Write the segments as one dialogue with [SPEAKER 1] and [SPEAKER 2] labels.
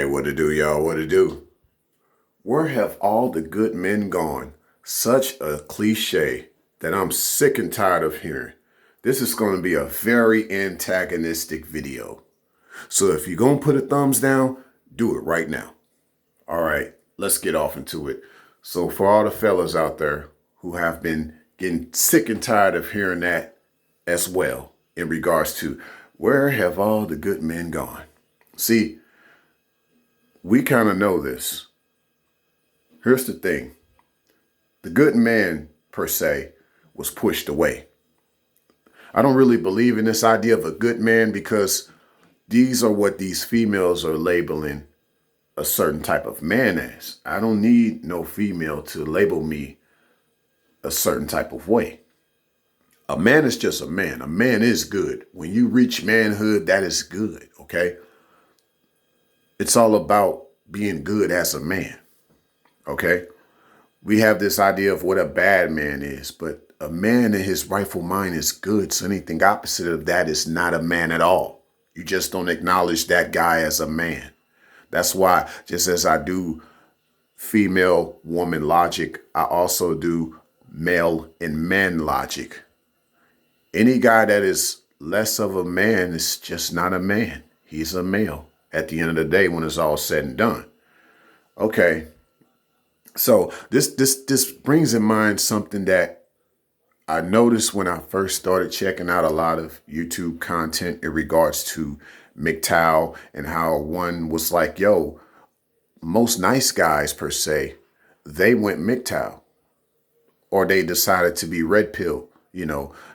[SPEAKER 1] Hey, what to do, y'all? What to do? Where have all the good men gone? Such a cliche that I'm sick and tired of hearing. This is going to be a very antagonistic video. So if you're going to put a thumbs down, do it right now. All right, let's get off into it. So for all the fellas out there who have been getting sick and tired of hearing that as well in regards to where have all the good men gone? See, we kind of know this. Here's the thing. The good man, per se, was pushed away. I don't really believe in this idea of a good man because these are what these females are labeling a certain type of man as. I don't need no female to label me a certain type of way. A man is just a man. A man is good. When you reach manhood, that is good, okay? It's all about being good as a man, okay? We have this idea of what a bad man is, but a man in his rightful mind is good. So anything opposite of that is not a man at all. You just don't acknowledge that guy as a man. That's why, just as I do female woman logic, I also do male and man logic. Any guy that is less of a man is just not a man. He's a male at the end of the day when it's all said and done. Okay. So this brings in mind something that I noticed when I first started checking out a lot of YouTube content in regards to MGTOW and how one was like, yo, most nice guys per se, they went MGTOW or they decided to be red pill,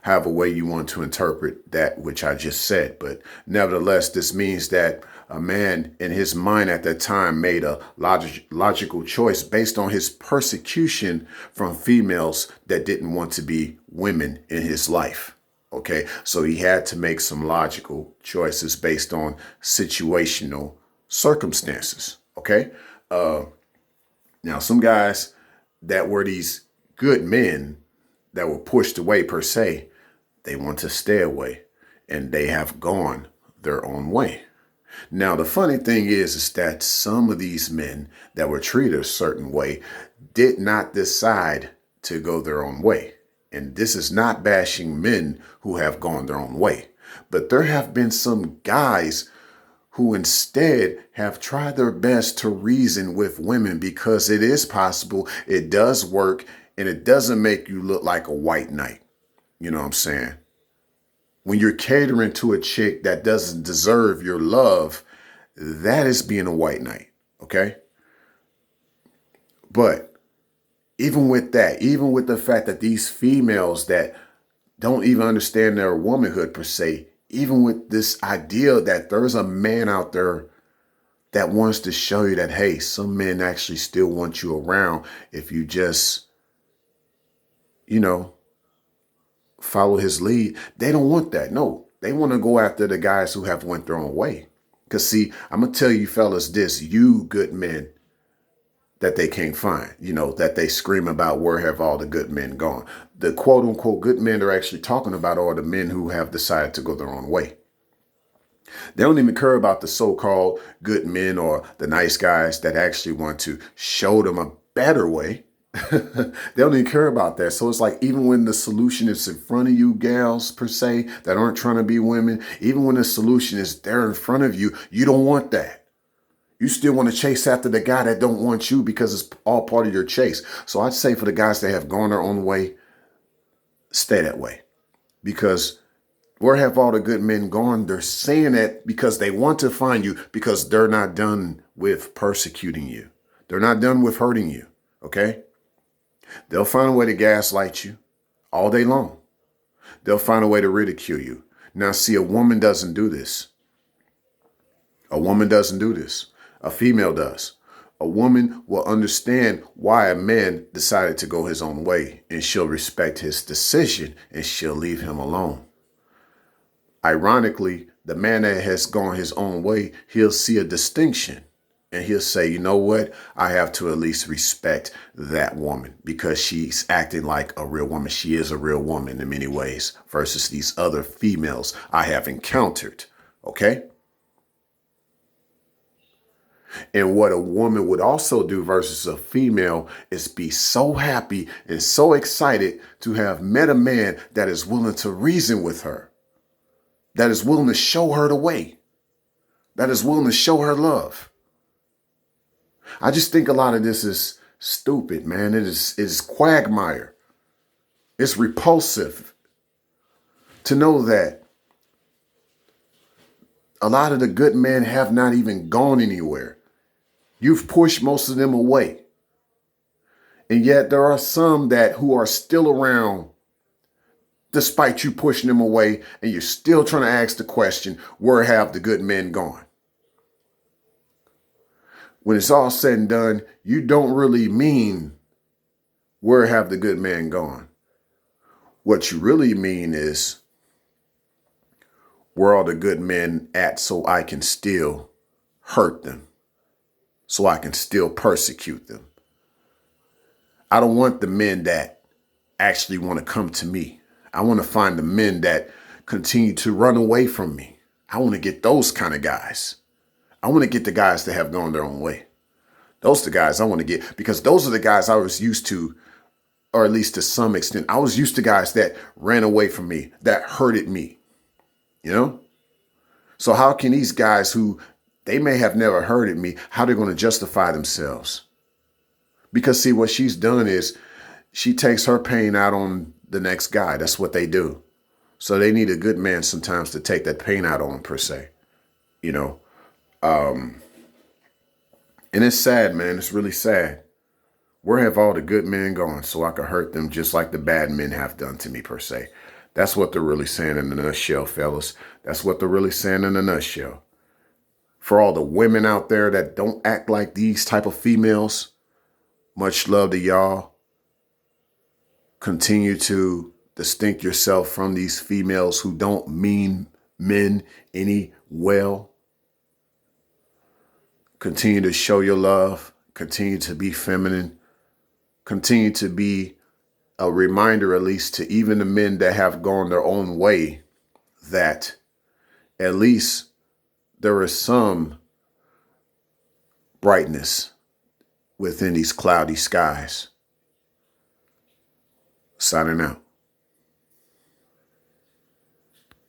[SPEAKER 1] however way you want to interpret that, which I just said. But nevertheless, this means that a man in his mind at that time made a logical choice based on his persecution from females that didn't want to be women in his life. Okay, so he had to make some logical choices based on situational circumstances. Okay, now some guys that were these good men that were pushed away per se, they want to stay away and they have gone their own way. Now, the funny thing is that some of these men that were treated a certain way did not decide to go their own way. And this is not bashing men who have gone their own way. But there have been some guys who instead have tried their best to reason with women because it is possible, it does work, and it doesn't make you look like a white knight. You know what I'm saying? When you're catering to a chick that doesn't deserve your love, that is being a white knight, okay? But even with that, even with the fact that these females that don't even understand their womanhood per se, even with this idea that there's a man out there that wants to show you that, hey, some men actually still want you around if you just, follow his lead. They don't want that. No, they want to go after the guys who have went their own way. Because see, I'm going to tell you fellas this, you good men that they can't find, that they scream about where have all the good men gone. The quote unquote good men they're actually talking about are the men who have decided to go their own way. They don't even care about the so-called good men or the nice guys that actually want to show them a better way. They don't even care about that. So it's like even when the solution is in front of you, gals per se, that aren't trying to be women, even when the solution is there in front of you, you don't want that. You still want to chase after the guy that don't want you because it's all part of your chase. So I'd say for the guys that have gone their own way, stay that way. Because where have all the good men gone? They're saying that because they want to find you because they're not done with persecuting you. They're not done with hurting you. Okay? They'll find a way to gaslight you all day long. They'll find a way to ridicule you. Now, see, a woman doesn't do this. A woman doesn't do this. A female does. A woman will understand why a man decided to go his own way, and she'll respect his decision and she'll leave him alone. Ironically, the man that has gone his own way, he'll see a distinction. And he'll say, you know what? I have to at least respect that woman because she's acting like a real woman. She is a real woman in many ways versus these other females I have encountered. Okay? And what a woman would also do versus a female is be so happy and so excited to have met a man that is willing to reason with her, that is willing to show her the way, that is willing to show her love. I just think a lot of this is stupid, man. It is quagmire. It's repulsive to know that a lot of the good men have not even gone anywhere. You've pushed most of them away. And yet there are some who are still around despite you pushing them away, and you're still trying to ask the question, where have the good men gone? When it's all said and done, you don't really mean, where have the good men gone? What you really mean is, where are the good men at so I can still hurt them, so I can still persecute them? I don't want the men that actually want to come to me. I want to find the men that continue to run away from me. I want to get those kind of guys. I want to get the guys that have gone their own way. Those are the guys I want to get, because those are the guys I was used to, or at least to some extent. I was used to guys that ran away from me, that hurted me, you know? So how can these guys who they may have never hurted me, how they're going to justify themselves? Because see, what she's done is she takes her pain out on the next guy. That's what they do. So they need a good man sometimes to take that pain out on, per se, you know? And it's sad, man. It's really sad. Where have all the good men gone so I could hurt them just like the bad men have done to me, per se? That's what they're really saying in a nutshell, fellas. That's what they're really saying in a nutshell. For all the women out there that don't act like these type of females, much love to y'all. Continue to distinct yourself from these females who don't mean men any well. Continue to show your love. Continue to be feminine. Continue to be a reminder, at least to even the men that have gone their own way, that at least there is some brightness within these cloudy skies. Signing out.